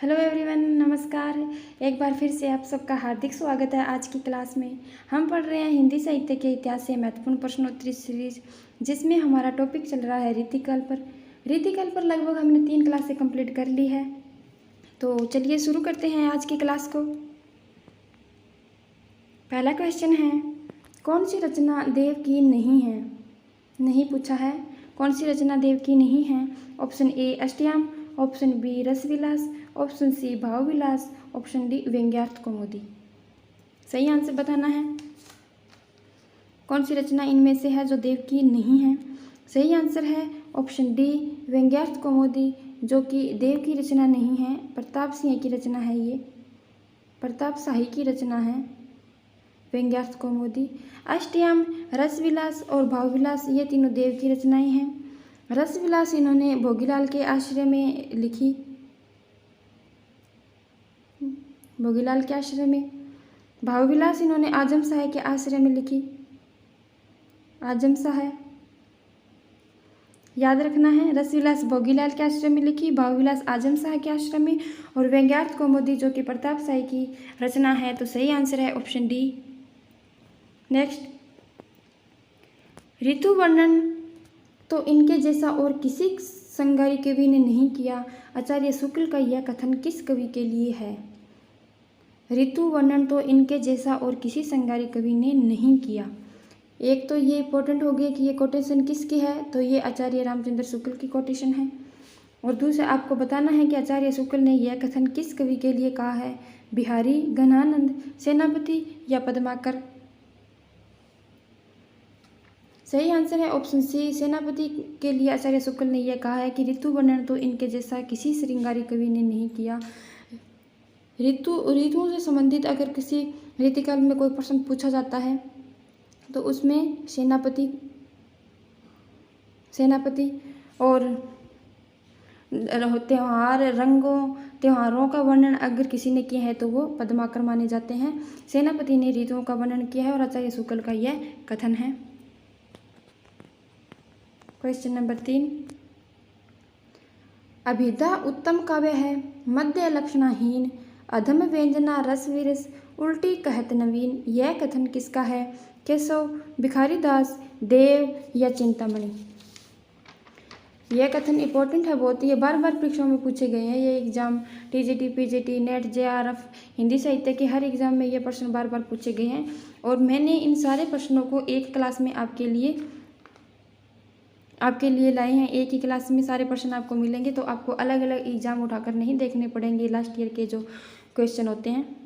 Hello everyone, नमस्कार। एक बार फिर से आप सबका हार्दिक स्वागत है। आज की क्लास में हम पढ़ रहे हैं हिंदी साहित्य के इतिहास से महत्वपूर्ण प्रश्नोत्तरी सीरीज, जिसमें हमारा टॉपिक चल रहा है रीतिकल्प। रीतिकल्प लगभग हमने 3 क्लासें कंप्लीट कर ली है। तो चलिए शुरू करते हैं आज की क्लास को। पहला क्वेश्चन है, कौन सी रचना देव की नहीं है? नहीं पूछा है। कौन सी रचना देव की नहीं है? Option A Ashtayam, option B Rasvilas, option C Bhavvilas, option D Vyangyarth Kaumudi. सही आंसर बताना है। कौन सी रचना इनमें से है जो देव की नहीं है? सही आंसर है ऑप्शन डी व्यंग्यार्थ कौमुदी, जो कि देव की रचना नहीं है, प्रताप सिंह की रचना है। ये प्रताप शाही की रचना है व्यंग्यार्थ कौमुदी। अष्टयाम, रसविलास और भावविलास ये तीनों देव की रचनाएं हैं। रसविलास इन्होंने भोगीलाल के आश्रय में लिखी, भोगीलाल के आश्रय में। भावविलास इन्होंने आजम शाह के आश्रय में लिखी, आजम शाह। याद रखना है, रसविलास भोगीलाल के आश्रय में लिखी, भावविलास आजम शाह के आश्रय में, और व्यंग्यार्थ कौमुदी जो कि प्रताप शाही की रचना है। तो सही आंसर है ऑप्शन डी। नेक्स्ट, ऋतु वर्णन तो इनके जैसा और किसी संगारी कवि ने नहीं किया। आचार्य शुक्ल का यह कथन किस कवि के लिए है? ऋतु वर्णन तो इनके जैसा और किसी संगारी कवि ने नहीं किया। एक तो ये इंपॉर्टेंट हो गया कि ये कोटेशन किसकी है, तो ये आचार्य रामचंद्र शुक्ल की कोटेशन है। और दूसरा आपको बताना है कि आचार्य शुक्ल ने यह कथन किस कवि के लिए कहा है? बिहारी, घनानंद, सेनापति या पद्माकर। सही आंसर है ऑप्शन सी, सेनापति के लिए आचार्य शुक्ल ने यह कहा है कि ऋतु वर्णन तो इनके जैसा किसी श्रृंगारी कवि ने नहीं किया। ऋतुओं से संबंधित अगर किसी रीतिकाल में कोई प्रश्न पूछा जाता है तो उसमें सेनापति और त्योहारों का वर्णन अगर किसी ने किया है तो वो पद्माकर माने जाते हैं। सेनापति ने ऋतुओं का वर्णन किया है और आचार्य शुक्ल का यह कथन है। क्वेश्चन नंबर 3, अभिधा उत्तम काव्य है, मध्य लक्षणाहीन, अधम व्यंजना रसविरस, उल्टी कहत नवीन। यह कथन किसका है? केशव, भिखारीदास, देव या चिंतामणि। यह कथन इंपॉर्टेंट है बहुत, ये बार बार परीक्षाओं में पूछे गए हैं। ये exam TGT, PGT, net, JRF, Hindi साहित्य के हर एग्जाम में ये प्रश्न बार बार पूछे गए हैं। और मैंने इन सारे प्रश्नों को एक क्लास में आपके लिए लाए हैं। एक ही क्लास में सारे प्रश्न आपको मिलेंगे, तो आपको अलग अलग एग्जाम उठाकर नहीं देखने पड़ेंगे लास्ट ईयर के जो क्वेश्चन होते हैं।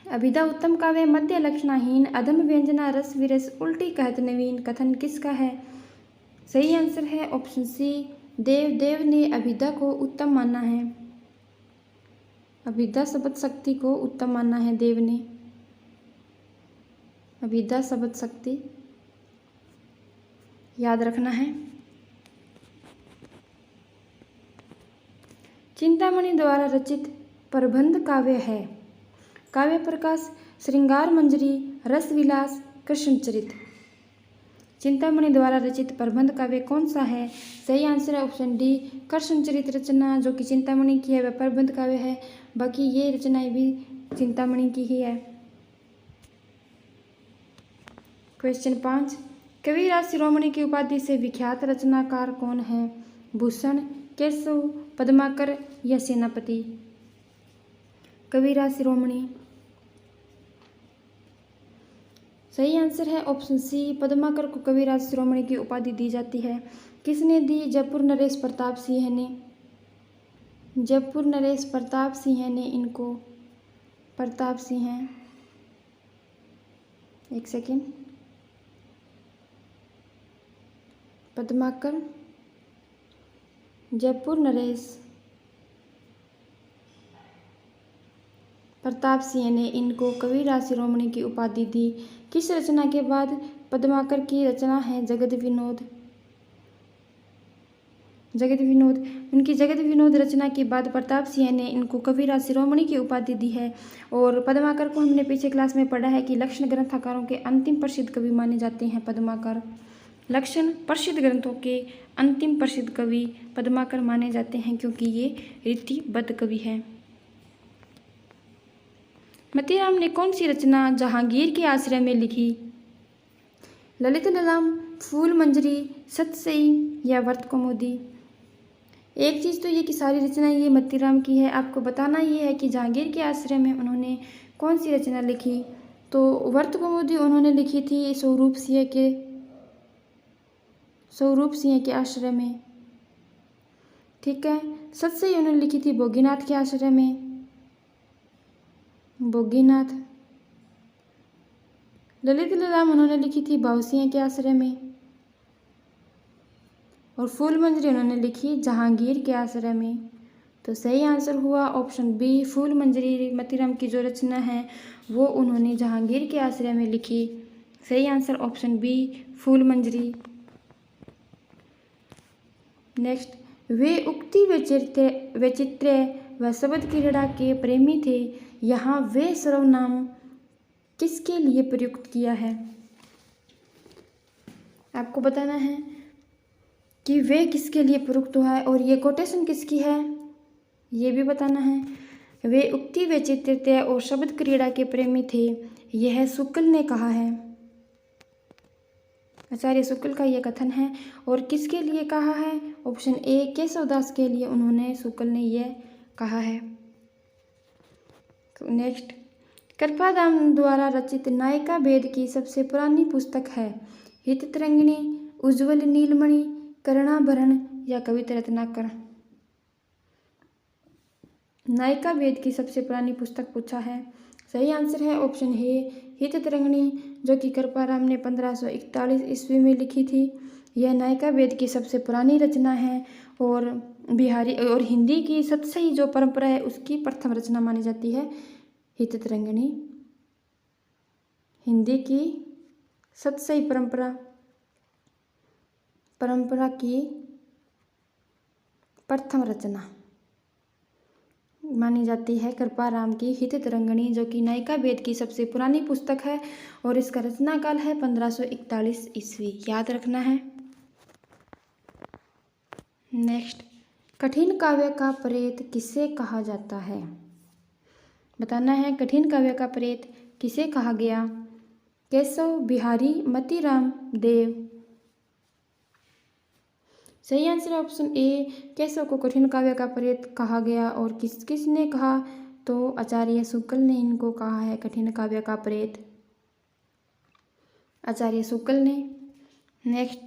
अभिधा उत्तम काव्य, मध्य लक्षणाहीन, अधम व्यंजना रस विरस, उल्टी कहत नवीन कथन किसका है? सही आंसर है ऑप्शन सी, देव ने अभिधा को उत्तम माना है। अभिधा शब्द शक्ति को उत्तम माना है देव ने। अभिधा शब्द शक्ति याद रखना है। चिंतामणि द्वारा रचित प्रबंध काव्य है? काव्य प्रकाश, श्रृंगार मंजरी, रसविलास, कृष्णचरित। चिंतामणि द्वारा रचित प्रबंध काव्य कौन सा है? सही आंसर है ऑप्शन डी, कृष्णचरित रचना जो कि चिंतामणि की है वह प्रबंध काव्य है। बाकी ये रचनाएं भी चिंतामणि की ही है। क्वेश्चन 5, कविराज शिरोमणि की उपाधि से विख्यात रचनाकार कौन है? भूषण, केशव, पद्माकर या सेनापति। कविराज शिरोमणि। सही आंसर है ऑप्शन सी, पद्माकर को कविराज शिरोमणि की उपाधि दी जाती है। किसने दी? जयपुर नरेश प्रताप सिंह ने। जयपुर नरेश प्रताप सिंह ने इनको, प्रताप सिंह, एक सेकेंड, पद्माकर, जयपुर नरेश प्रताप सिंह ने इनको कविराज शिरोमणि की उपाधि दी। किस रचना के बाद? पद्माकर की रचना है जगत विनोद। उनकी जगत विनोद रचना के बाद प्रताप सिंह ने इनको कविराज शिरोमणि की उपाधि दी है। और पद्माकर को हमने पीछे क्लास में पढ़ा है कि लक्षण ग्रंथकारों के अंतिम प्रसिद्ध कवि माने जाते हैं पद्माकर। लक्षण प्रसिद्ध ग्रंथों के अंतिम प्रसिद्ध कवि पद्माकर माने जाते हैं क्योंकि ये रीतिबद्ध कवि हैं। मोतीराम ने कौन सी रचना जहांगीर के आश्रय में लिखी? ललित ललाम, फूल मंजरी, सतसई या व्रत कौमुदी। एक चीज़ तो ये कि सारी रचनाएं ये मोतीराम की है। आपको बताना ये है कि जहांगीर के आश्रय में उन्होंने कौन सी रचना लिखी। तो व्रत कौमुदी उन्होंने लिखी थी स्वरूप सिंह के आश्रय में, ठीक है। सतसई उन्होंने लिखी थी भोगीनाथ के आश्रय में, भोगीनाथ। ललित ललाम उन्होंने लिखी थी भाव सिंह के आश्रय में, और फूल मंजरी उन्होंने लिखी जहांगीर के आश्रय में। तो सही आंसर हुआ ऑप्शन बी, फूल मंजरी। मोतीराम की जो रचना है वो उन्होंने जहांगीर के आश्रय में लिखी। सही आंसर ऑप्शन बी, फूल मंजरी। नेक्स्ट, वे उक्ति वैचित्र्य व शब्द क्रीड़ा के प्रेमी थे। यहाँ वे सर्वनाम किसके लिए प्रयुक्त किया है? आपको बताना है कि वे किसके लिए प्रयुक्त हुआ है और ये कोटेशन किसकी है, ये भी बताना है। वे उक्ति वैचित्र्य और शब्द क्रीड़ा के प्रेमी थे, यह शुक्ल ने कहा है। आचार्य शुक्ल का यह कथन है। और किसके लिए कहा है? ऑप्शन ए, केशवदास के लिए उन्होंने शुक्ल ने यह कहा है। नेक्स्ट, कृपादाम द्वारा रचित नायिका वेद की सबसे पुरानी पुस्तक है? हिततरंगिणी, उज्ज्वल नीलमणि, कर्णाभरण या कविता रत्नाकर। नायिका वेद की सबसे पुरानी पुस्तक पूछा है। सही आंसर है ऑप्शन ए, हिततरंगिणी, जो कि कृपाराम ने 1541 ईस्वी में लिखी थी। यह नायिका वेद की सबसे पुरानी रचना है और बिहारी और हिंदी की सतसई जो परंपरा है उसकी प्रथम रचना मानी जाती है हिततरंगिणी। हिंदी की सतसई परंपरा की प्रथम रचना मानी जाती है कृपाराम की हिततरंगिणी, जो कि नायिका वेद की सबसे पुरानी पुस्तक है और इसका रचना काल है 1541 ईस्वी। याद रखना है। नेक्स्ट, कठिन काव्य का प्रेत किसे कहा जाता है? बताना है कठिन काव्य का प्रेत किसे कहा गया? केशव, बिहारी, मोतीराम, देव। सही आंसर है ऑप्शन ए, केशव को कठिन काव्य का प्रेत कहा गया। और किसने कहा? तो आचार्य शुक्ल ने इनको कहा है कठिन काव्य का प्रेत, आचार्य शुक्ल ने। नेक्स्ट,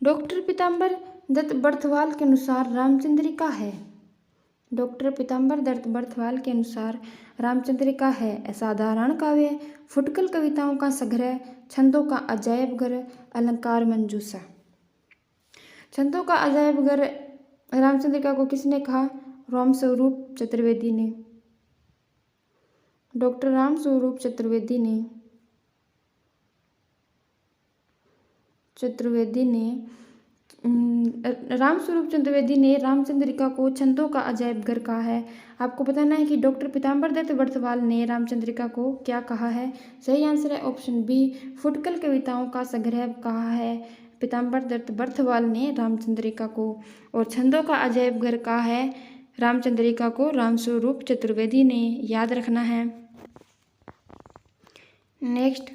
डॉक्टर पीताम्बर दत्त बर्थवाल के अनुसार रामचंद्रिका है? डॉक्टर पीताम्बर दत्त बर्थवाल के अनुसार रामचंद्रिका है असाधारण काव्य, फुटकल कविताओं का संग्रह, छंदों का अजायब घर, अलंकार मंजूषा। छंदों का अजायब घर रामचंद्रिका को किसने कहा? रामस्वरूप चतुर्वेदी ने, डॉक्टर रामस्वरूप चतुर्वेदी ने रामस्वरूप चतुर्वेदी ने रामचंद्रिका को छंदों का अजायब घर कहा है। आपको बताना है कि डॉक्टर पीताम्बर दत्त बर्थवाल ने रामचंद्रिका को क्या कहा है? सही आंसर है ऑप्शन बी, फुटकल कविताओं का संग्रह कहा है पीताम्बर दत्त बर्थवाल ने रामचंद्रिका को। और छंदों का अजायब घर कहा है रामचंद्रिका को रामस्वरूप चतुर्वेदी ने। याद रखना है। नेक्स्ट,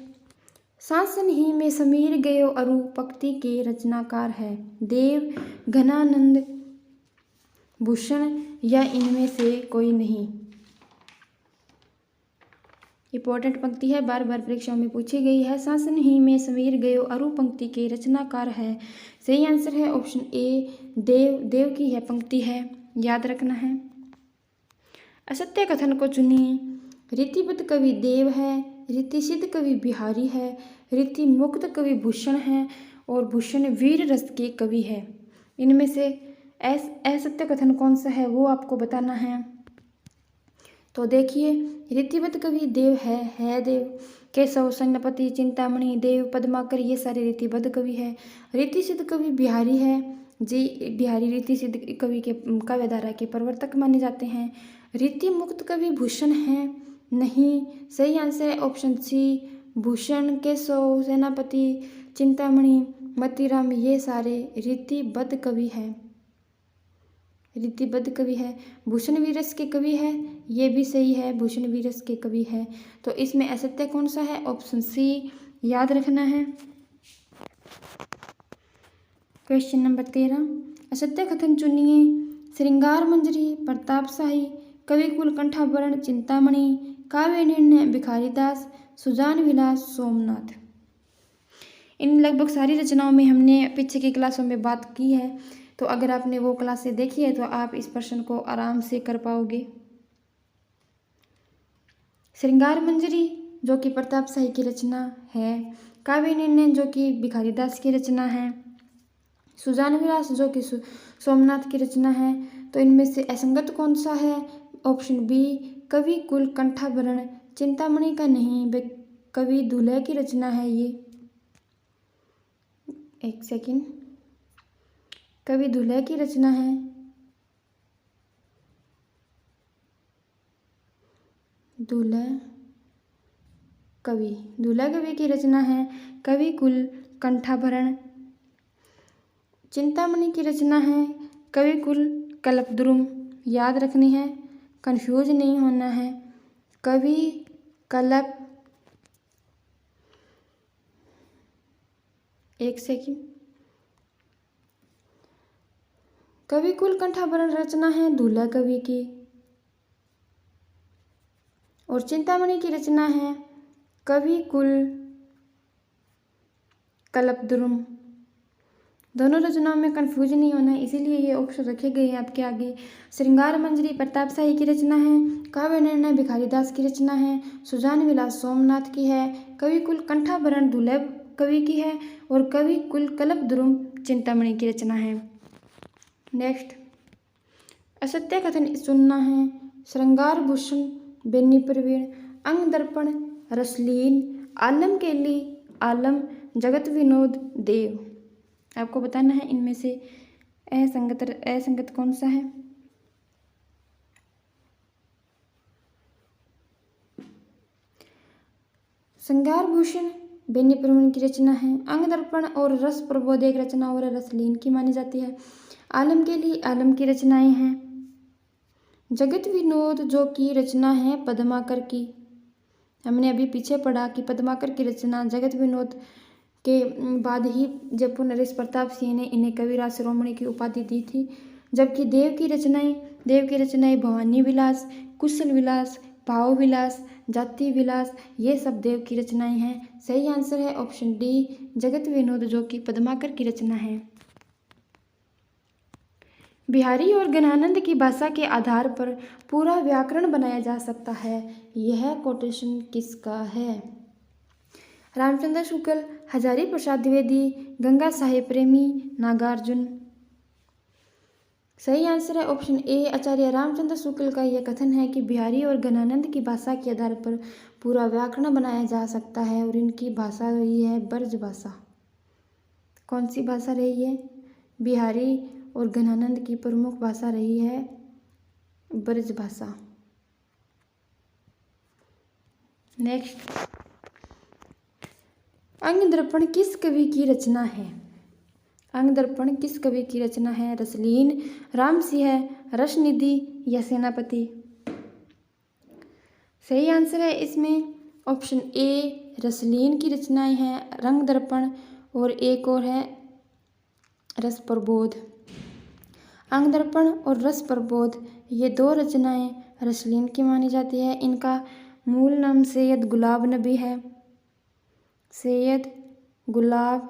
शासन ही में समीर गयो अरु पंक्ति के रचनाकार है? देव, घनानंद, भूषण या इनमें से कोई नहीं। इंपॉर्टेंट पंक्ति है, बार बार परीक्षाओं में पूछी गई है। शासन ही में समीर गयो अरु पंक्ति के रचनाकार है? सही आंसर है ऑप्शन ए, देव की यह पंक्ति है। याद रखना है। असत्य कथन को चुनिए। रीतिबद्ध कवि देव है, रीतिसिद्ध कवि बिहारी है, रीति मुक्त कवि भूषण है और भूषण वीर रस के कवि है। इनमें से असत्य कथन कौन सा है वो आपको बताना है। तो देखिए, रीतिबद्ध कवि देव है देव। केशव, सेनापति, चिंतामणि, देव, पद्माकर ये सारे रीतिबद्ध कवि है। रीतिसिद्ध कवि बिहारी है जी, बिहारी रीतिसिद्ध कवि के काव्यधारा के प्रवर्तक माने जाते हैं। रीति मुक्त कवि भूषण है नहीं। सही आंसर है ऑप्शन सी, भूषण, केशव, सेनापति, चिंतामणि, मतीराम, ये सारे रीतिबद्ध कवि हैं। रीतिबद्ध कवि है। भूषण भी रस के कवि है, ये भी सही है, भूषण भी रस के कवि है। तो इसमें असत्य कौन सा है? ऑप्शन सी याद रखना है। क्वेश्चन नंबर 13, असत्य कथन चुनिए। श्रृंगार मंजरी, प्रतापशाही, कविकुल, कंठाभरण, चिंतामणि, काव्य निर्णय, भिखारीदास, सुजान विलास, सोमनाथ। इन लगभग सारी रचनाओं में हमने पीछे की क्लासों में बात की है, तो अगर आपने वो क्लासें देखी है तो आप इस प्रश्न को आराम से कर पाओगे। श्रृंगार मंजरी जो कि प्रतापशाही की रचना है, काव्य निर्णय जो कि भिखारीदास की रचना है, सुजान विलास जो कि सोमनाथ की रचना है। तो इनमें से असंगत कौन सा है? ऑप्शन बी, कवि कुल कंठाभरण। चिंतामणि का नहीं, वे कवि दुल्हे की रचना है। ये एक सेकंड, कवि दुल्हे की रचना है। दुल्हे कवि की रचना है। कवि कुल कंठाभरण। चिंतामणि की रचना है कवि कुल कल्पद्रुम। याद रखनी है, कंफ्यूज नहीं होना है। कवि कल्प, एक सेकंड, कवि कुल कंठाभरण रचना है दूल्हा कवि की, और चिंतामणि की रचना है कवि कुल कल्पद्रुम। दोनों रचनाओं में कंफ्यूज नहीं होना है, इसीलिए ये ऑप्शन रखे गए हैं आपके आगे। श्रृंगार मंजरी प्रतापशाही की रचना है, काव्य निर्णय भिखारीदास की रचना है, सुजान विलास सोमनाथ की है, कवि कुल कंठाभरण दुर्लभ कवि की है, और कवि कुल कल्पद्रुम चिंतामणि की रचना है। नेक्स्ट, असत्य कथन चुनना है। श्रृंगार भूषण बेनी प्रवीण, अंग दर्पण रसलीन, आलम केली आलम, जगत विनोद देव। आपको बताना है इनमें से असंगत कौन सा है। श्रृंगार भूषण बेनी प्रवीण की रचना है, अंग दर्पण और रस प्रबोध एक रचना और रसलीन की मानी जाती है। आलम के लिए आलम की रचनाएं हैं। जगत विनोद जो की रचना है पद्माकर की। हमने अभी पीछे पढ़ा कि पद्माकर की रचना जगत विनोद के बाद ही जयपुर नरेश प्रताप सिंह ने इन्हें कविराज शिरोमणि की उपाधि दी थी। जबकि देव की रचनाएं भवानी विलास, कुशल विलास, भाव विलास, जाति विलास, ये सब देव की रचनाएं हैं। सही आंसर है ऑप्शन डी, जगत विनोद जो कि पद्माकर की रचना है। बिहारी और गणानंद की भाषा के आधार पर पूरा व्याकरण बनाया जा सकता है, यह कोटेशन किसका है? रामचंद्र शुक्ल, हजारी प्रसाद द्विवेदी, गंगा साहेब प्रेमी, नागार्जुन। सही आंसर है ऑप्शन ए, आचार्य रामचंद्र शुक्ल का यह कथन है कि बिहारी और गणानंद की भाषा के आधार पर पूरा व्याकरण बनाया जा सकता है, और इनकी भाषा रही है ब्रज भाषा। कौन सी भाषा रही है? बिहारी और गणानंद की प्रमुख भाषा रही है ब्रज भाषा। नेक्स्ट, अंग दर्पण किस कवि की रचना है? अंग दर्पण किस कवि की रचना है? रसलीन, रामसिंह, रसनिधि या सेनापति। सही आंसर है इसमें ऑप्शन ए, रसलीन की रचनाएं हैं रंग दर्पण, और एक और है रस प्रबोध। अंग दर्पण और रस प्रबोध ये दो रचनाएं रसलीन की मानी जाती है। इनका मूल नाम सैयद गुलाब नबी है। सैयद गुलाम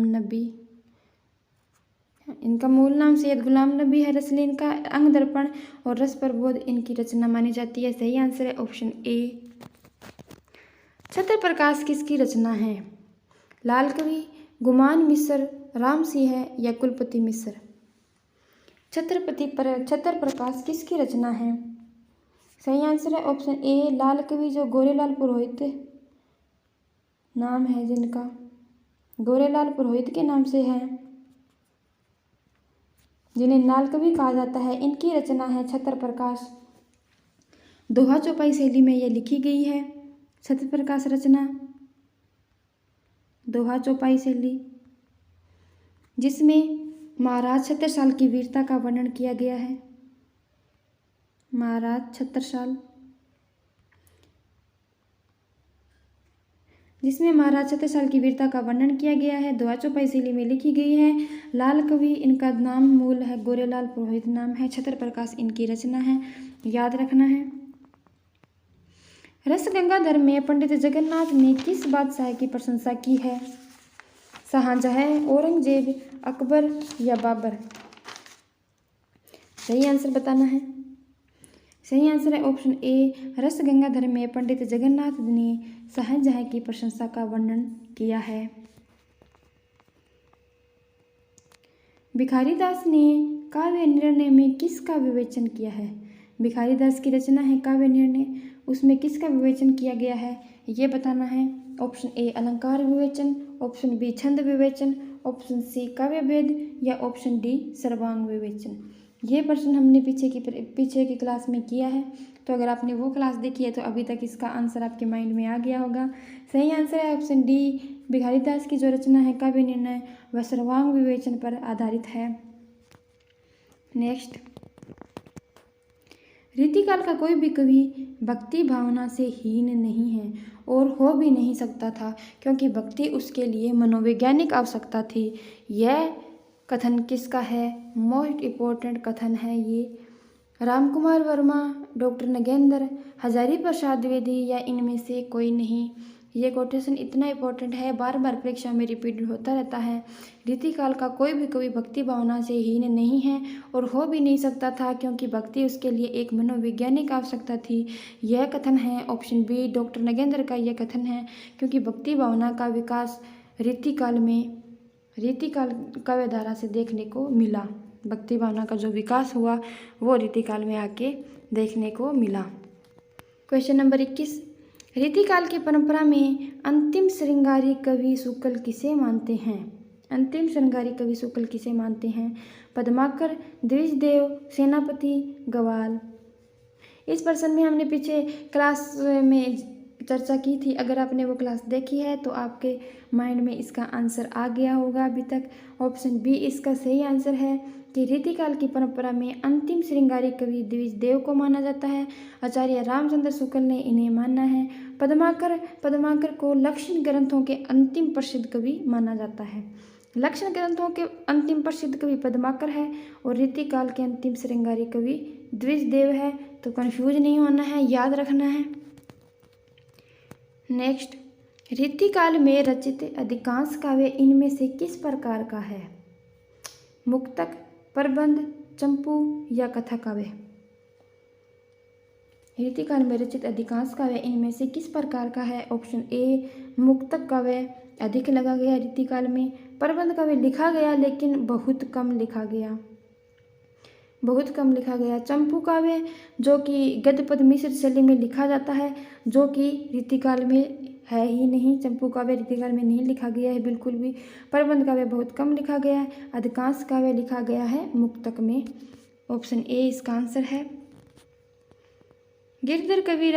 नबी, इनका मूल नाम सैयद गुलाम नबी है। रसलीन का अंग दर्पण और रस प्रबोध इनकी रचना मानी जाती है। सही आंसर है ऑप्शन ए। छत्र प्रकाश किसकी रचना है? लाल कवि, गुमान मिश्र, राम सिंह या कुलपति मिश्र। छत्र प्रकाश किसकी रचना है? सही आंसर है ऑप्शन ए, लाल कवि जो गोरेलाल पुरोहित नाम है, जिनका गोरेलाल पुरोहित के नाम से है, जिन्हें लाल कवि कहा जाता है, इनकी रचना है छत्र प्रकाश। दोहा चौपाई शैली में यह लिखी गई है। सत्यप्रकाश रचना दोहा चौपाई शैली, जिसमें महाराज छत्रसाल की वीरता का वर्णन किया गया है। महाराज छत्रसाल, जिसमें महाराज छत्रसाल की वीरता का वर्णन किया गया है। दोहा चौपाई शैली में लिखी गई है। लाल कवि, इनका नाम मूल है गोरेलाल पुरोहित नाम है। छत्रप्रकाश इनकी रचना है, याद रखना है। रस गंगाधर में पंडित जगन्नाथ ने किस बादशाह की प्रशंसा की है? शाहजहां, औरंगजेब, अकबर या बाबर? सही आंसर बताना है। सही आंसर है ऑप्शन ए, रस गंगाधर में पंडित जगन्नाथ ने शाहजहां की प्रशंसा का वर्णन किया है। भिखारीदास ने काव्य निर्णय में किसका विवेचन किया है? भिखारीदास की रचना है काव्य निर्णय, उसमें किसका विवेचन किया गया है ये बताना है। ऑप्शन ए अलंकार विवेचन, ऑप्शन बी छंद विवेचन, ऑप्शन सी काव्य भेद या ऑप्शन डी सर्वांग विवेचन। ये प्रश्न हमने पीछे की क्लास में किया है, तो अगर आपने वो क्लास देखी है तो अभी तक इसका आंसर आपके माइंड में आ गया होगा। सही आंसर है ऑप्शन डी, भिखारीदास की जो रचना है काव्य निर्णय वह सर्वांग विवेचन पर आधारित है। नेक्स्ट, रीतिकाल का कोई भी कवि भक्ति भावना से हीन नहीं है और हो भी नहीं सकता था, क्योंकि भक्ति उसके लिए मनोवैज्ञानिक आवश्यकता थी। यह कथन किसका है? मोस्ट इम्पोर्टेंट कथन है ये। रामकुमार वर्मा, डॉक्टर नगेंद्र, हजारी प्रसाद द्विवेदी या इनमें से कोई नहीं। ये कोटेशन इतना इम्पोर्टेंट है, बार बार परीक्षा में रिपीट होता रहता है। रीतिकाल का कोई भी कवि भक्ति भावना से हीन नहीं है और हो भी नहीं सकता था, क्योंकि भक्ति उसके लिए एक मनोवैज्ञानिक आवश्यकता थी। यह कथन है ऑप्शन बी, डॉक्टर नगेंद्र का यह कथन है, क्योंकि भक्ति भावना का विकास रीतिकाल काव्यधारा से देखने को मिला। भक्ति भावना का जो विकास हुआ वो रीतिकाल में आके देखने को मिला। क्वेश्चन नंबर 21, रीतिकाल की परंपरा में अंतिम श्रृंगारी कवि शुक्ल किसे मानते हैं? अंतिम श्रृंगारी कवि शुक्ल किसे मानते हैं? पद्माकर, द्विजदेव, सेनापति, गवाल। इस प्रश्न में हमने पीछे क्लास में चर्चा की थी। अगर आपने वो क्लास देखी है तो आपके माइंड में इसका आंसर आ गया होगा अभी तक। ऑप्शन बी इसका सही आंसर है कि रीतिकाल की परंपरा में अंतिम श्रृंगारी कवि द्विजदेव को माना जाता है। आचार्य रामचंद्र शुक्ल ने इन्हें माना है। पद्माकर को लक्षण ग्रंथों के अंतिम प्रसिद्ध कवि माना जाता है। लक्षण ग्रंथों के अंतिम प्रसिद्ध कवि पद्माकर है और रीतिकाल के अंतिम श्रृंगारी कवि द्विजदेव है। तो कंफ्यूज नहीं होना है, याद रखना है। नेक्स्ट, रीतिकाल में रचित अधिकांश काव्य इनमें से किस प्रकार का है? मुक्तक, प्रबंध, चंपू या कथा काव्य? रीतिकाल में रचित अधिकांश काव्य इनमें से किस प्रकार का है? ऑप्शन ए मुक्तक काव्य अधिक लगा गया रीतिकाल में। प्रबंध काव्य लिखा गया लेकिन बहुत कम लिखा गया। चंपू काव्य जो कि गद्य पद मिश्र शैली में लिखा जाता है, जो कि रीतिकाल में है ही नहीं। चंपू काव्य रीतिकाल में नहीं लिखा गया है बिल्कुल भी। प्रबंध काव्य बहुत कम लिखा गया है। अधिकांश काव्य लिखा गया है मुक्तक में। ऑप्शन ए इसका आंसर है। गिरधर कवि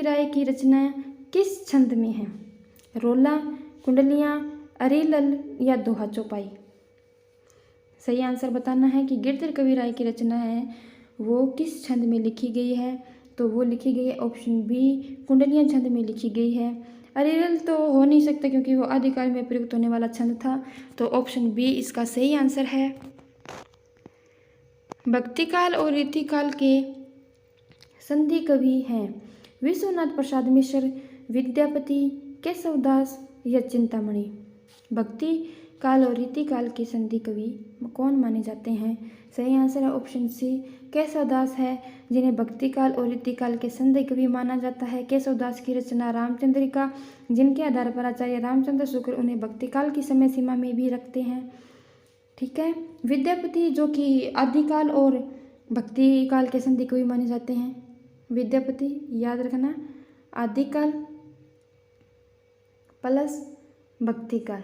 राय की रचना किस छंद में है? रोला, कुंडलियाँ, अरिलल या दोहा चौपाई? सही आंसर बताना है कि गिरधर कवि राय की रचना है वो किस छंद में लिखी गई है। तो वो लिखी गई है ऑप्शन बी कुंडलियाँ छंद में लिखी गई है। अरिरल तो हो नहीं सकता क्योंकि वो आदिकाल में प्रयुक्त होने वाला छंद था। तो ऑप्शन बी इसका सही आंसर है। भक्तिकाल और रीतिकाल के संधि कवि हैं विश्वनाथ प्रसाद मिश्र, विद्यापति, केशवदास या चिंतामणि? भक्ति काल और रीतिकाल के संधि कवि कौन माने जाते हैं? सही आंसर है ऑप्शन सी केशवदास है, जिन्हें भक्तिकाल और रीतिकाल के संधि कवि माना जाता है। केशवदास की रचना रामचंद्रिका, जिनके आधार पर आचार्य रामचंद्र शुक्ल उन्हें भक्तिकाल की समय सीमा में भी रखते हैं। ठीक है। विद्यापति जो कि आदिकाल और भक्तिकाल के संधि कवि माने जाते हैं। विद्यापति याद रखना, आदिकाल प्लस भक्तिकाल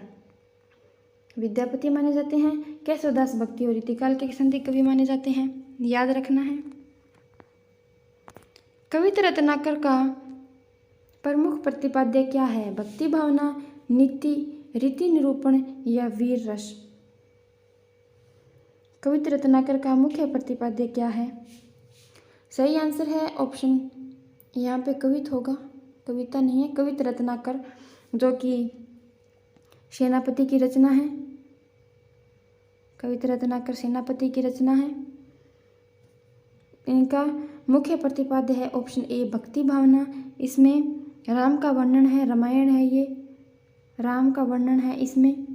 विद्यापति माने जाते हैं। केशवदास भक्ति और रीतिकाल के संधि कवि माने जाते हैं, याद रखना है। कविता रत्नाकर का प्रमुख प्रतिपाद्य क्या है? भक्ति भावना, नीति, रीति निरूपण या वीर रस? कविता रत्नाकर का मुख्य प्रतिपाद्य क्या है? सही आंसर है ऑप्शन, यहाँ पे कवित होगा, कविता नहीं है, कविता रत्नाकर, जो कि सेनापति की रचना है। कविता रत्नाकर सेनापति की रचना है। इनका मुख्य प्रतिपाद्य है ऑप्शन ए भक्ति भावना। इसमें राम का वर्णन है, रामायण है, ये राम का वर्णन है, इसमें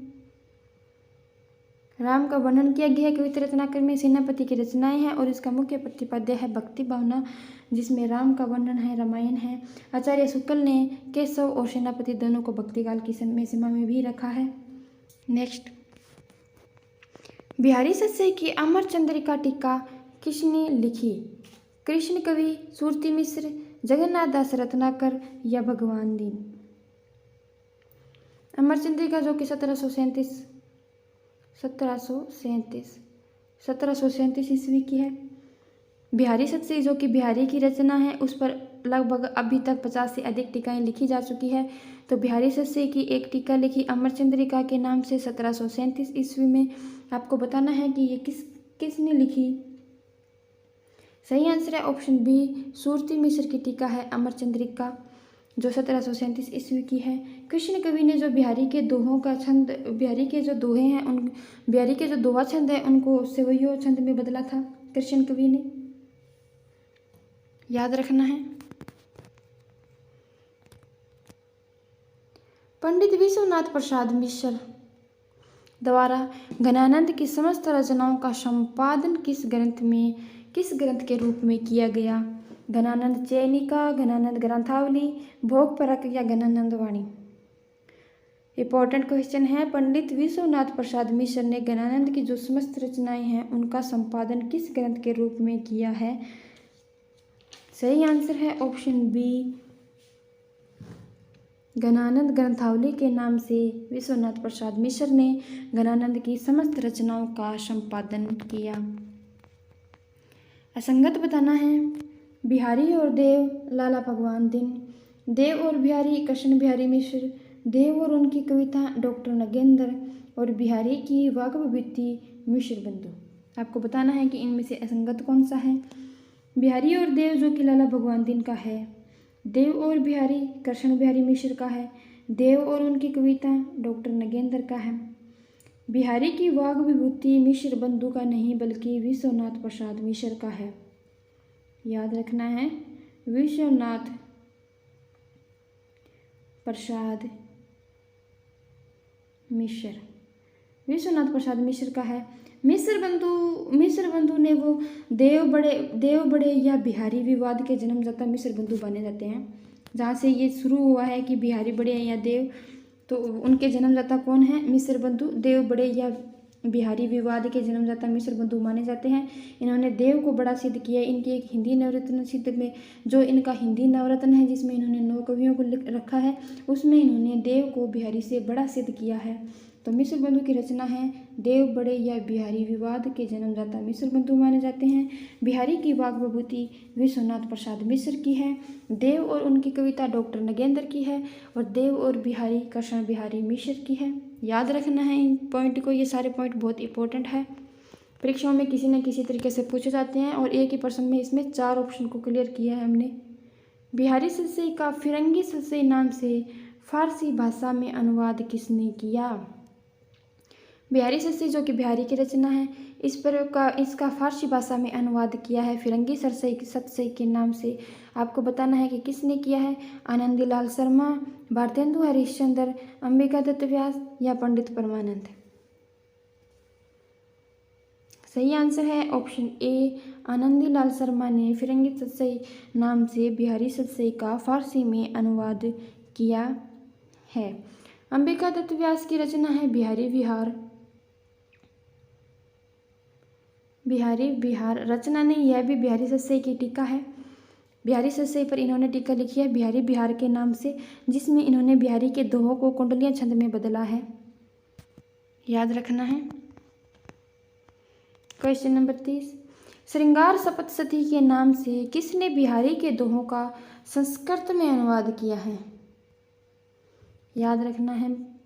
राम का वर्णन किया गया है कविता रत्नाकर में। सेनापति की रचनाएं हैं और इसका मुख्य प्रतिपाद्य है भक्ति भावना, जिसमें राम का वर्णन है, रामायण है। आचार्य शुक्ल ने केशव और सेनापति दोनों को भक्तिकाल की समय सीमा में भी रखा है। नेक्स्ट, बिहारी सस्से की अमर चंद्रिका टीका किसने लिखी? कृष्ण कवि, सूरती मिश्र, जगन्नाथ दास रत्नाकर या भगवान दीन? अमर चंद्रिका जो कि 1737 ईस्वी की है। बिहारी सत्सी जो कि बिहारी की रचना है, उस पर लगभग अभी तक 50 से अधिक टीकाएं लिखी जा चुकी है। तो बिहारी सत्सी की एक टीका लिखी अमर चंद्रिका के नाम से 1737 ईस्वी में। आपको बताना है कि ये किसने लिखी। सही आंसर है ऑप्शन बी, सूरती मिश्र की टीका है अमर चंद्रिका, जो 1737 ईस्वी की है। कृष्ण कवि ने जो बिहारी के दोहों का छंद, बिहारी के जो दोहे हैं उन बिहारी के जो दोहा छंद है उनको सेवैयो छंद में बदला था कृष्ण कवि ने, याद रखना है। पंडित विश्वनाथ प्रसाद मिश्र द्वारा घनानंद की समस्त रचनाओं का संपादन किस ग्रंथ के रूप में किया गया? घनानंद चयनिका, घनानंद ग्रंथावली, भोग परक या घनानंद वाणी? इंपॉर्टेंट क्वेश्चन है। पंडित विश्वनाथ प्रसाद मिश्र ने घनानंद की जो समस्त रचनाएं हैं उनका संपादन किस ग्रंथ के रूप में किया है? सही आंसर है ऑप्शन बी, घनानंद ग्रंथावली के नाम से विश्वनाथ प्रसाद मिश्र ने घनानंद की समस्त रचनाओं का संपादन किया। असंगत बताना है। बिहारी और देव, लाला भगवान दिन। देव और बिहारी, कृष्ण बिहारी मिश्र। देव और उनकी कविता, डॉक्टर नगेंद्र। और बिहारी की वाग्भवृत्ति, मिश्र बंधु। आपको बताना है कि इनमें से असंगत कौन सा है। बिहारी और देव जो कि लाला भगवान दिन का है। देव और बिहारी कृष्ण बिहारी मिश्र का है। देव और उनकी कविता डॉक्टर नगेंद्र का है। बिहारी की वाग्भवृत्ति मिश्र बंधु का नहीं बल्कि विश्वनाथ प्रसाद मिश्र का है, याद रखना है। विश्वनाथ प्रसाद मिश्र, विश्वनाथ प्रसाद मिश्र का है। मिश्र बंधु ने वो देव बड़े या बिहारी विवाद के जन्मदाता मिश्र बंधु माने जाते हैं। जहाँ से ये शुरू हुआ है कि बिहारी बड़े या देव, तो उनके जन्मदाता कौन है? मिश्र बंधु। देव बड़े या बिहारी विवाद के जन्मदाता मिश्र बंधु माने जाते हैं। इन्होंने देव को बड़ा सिद्ध किया। इनकी एक हिंदी नवरत्न सिद्ध में, जो इनका हिंदी नवरत्न है जिसमें इन्होंने 9 कवियों को रखा है, उसमें इन्होंने देव को बिहारी से बड़ा सिद्ध किया है। तो मिश्र बंधु की रचना है देव बड़े या बिहारी विवाद के जन्मदाता मिश्र बंधु माने जाते हैं। बिहारी की वाग्भवृत्ति विश्वनाथ प्रसाद मिश्र की है। देव और उनकी कविता डॉक्टर नगेंद्र की है। और देव और बिहारी कृष्ण बिहारी मिश्र की है। याद रखना है इन पॉइंट को, ये सारे पॉइंट बहुत इंपॉर्टेंट है। परीक्षाओं में किसी न किसी तरीके से पूछे जाते हैं और एक ही प्रश्न में इसमें 4 ऑप्शन को क्लियर किया है हमने। बिहारी सस्से का फिरंगी सस्से नाम से फारसी भाषा में अनुवाद किसने किया? बिहारी सस्से जो कि बिहारी की रचना है, इसका फारसी भाषा में अनुवाद किया है फिरंगी सत्से के नाम से। आपको बताना है कि किसने किया है। आनंदीलाल शर्मा, भारतेंदु हरिश्चंद्र, अंबिका दत्त व्यास या पंडित परमानंद? सही आंसर है ऑप्शन ए, आनंदीलाल शर्मा ने फिरंगी सत्से नाम से बिहारी सत्से का फारसी में अनुवाद किया है। अंबिका दत्त व्यास की रचना है बिहारी बिहार रचना नहीं, यह भी बिहारी सस्से की टीका है। बिहारी सस्से पर इन्होंने टीका लिखी है बिहारी बिहार के नाम से, जिसमें इन्होंने बिहारी के दोहों को कुंडलियां छंद में बदला है, याद रखना है। क्वेश्चन नंबर 30, श्रृंगार सप्तशती के नाम से किसने बिहारी के दोहों का संस्कृत में अनुवाद किया है? याद रखना है,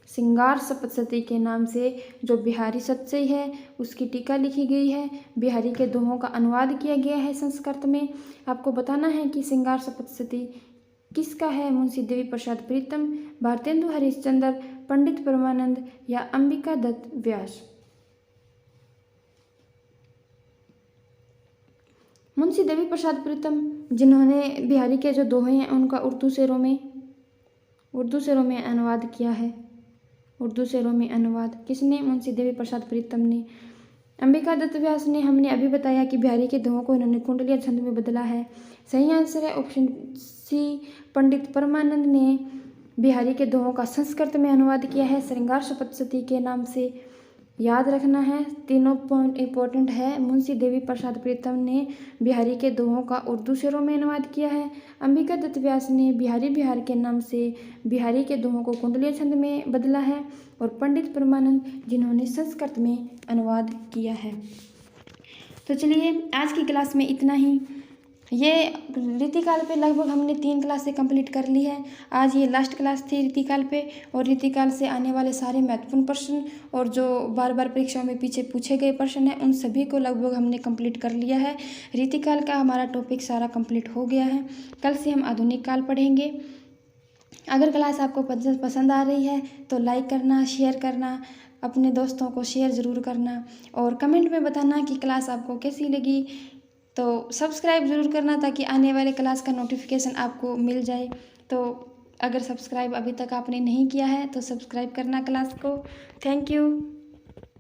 श्रृंगार सप्तशती के नाम से जो बिहारी सतसई है उसकी टीका लिखी गई है, बिहारी के दोहों का अनुवाद किया गया है संस्कृत में। आपको बताना है कि श्रृंगार सप्तशती किसका है? मुंशी देवी प्रसाद प्रीतम, भारतेंदु हरिश्चंद्र, पंडित परमानंद या अंबिका दत्त व्यास। मुंशी देवी प्रसाद प्रीतम जिन्होंने बिहारी के जो दोहे हैं उनका उर्दू शेरों में अनुवाद किया है। उर्दू शेरों में अनुवाद किसने? मुंशी देवी प्रसाद प्रीतम ने। अंबिका दत्त व्यास ने हमने अभी बताया कि बिहारी के दोहों को इन्होंने कुंडलिया छंद में बदला है। सही आंसर है ऑप्शन सी, पंडित परमानंद ने बिहारी के दोहों का संस्कृत में अनुवाद किया है श्रृंगार सप्तशती के नाम से। याद रखना है, तीनों पॉइंट इंपॉर्टेंट है। मुंशी देवी प्रसाद प्रीतम ने बिहारी के दोहों का उर्दू शेरों में अनुवाद किया है। अंबिका दत्त व्यास ने बिहार के नाम से बिहारी के दोहों को कुंडलिया छंद में बदला है। और पंडित परमानंद जिन्होंने संस्कृत में अनुवाद किया है। तो चलिए आज की क्लास में इतना ही। ये रीतिकाल पे लगभग हमने 3 क्लासें कंप्लीट कर ली है। आज ये लास्ट क्लास थी रीतिकाल पे, और रीतिकाल से आने वाले सारे महत्वपूर्ण प्रश्न और जो बार बार परीक्षाओं में पीछे पूछे गए प्रश्न हैं उन सभी को लगभग हमने कंप्लीट कर लिया है। रीतिकाल का हमारा टॉपिक सारा कंप्लीट हो गया है। कल से हम आधुनिक काल पढ़ेंगे। अगर क्लास आपको पसंद आ रही है तो लाइक करना, शेयर करना, अपने दोस्तों को शेयर ज़रूर करना, और कमेंट में बताना कि क्लास आपको कैसी लगी। तो सब्सक्राइब ज़रूर करना ताकि आने वाले क्लास का नोटिफिकेशन आपको मिल जाए। तो अगर सब्सक्राइब अभी तक आपने नहीं किया है तो सब्सक्राइब करना क्लास को। Thank you.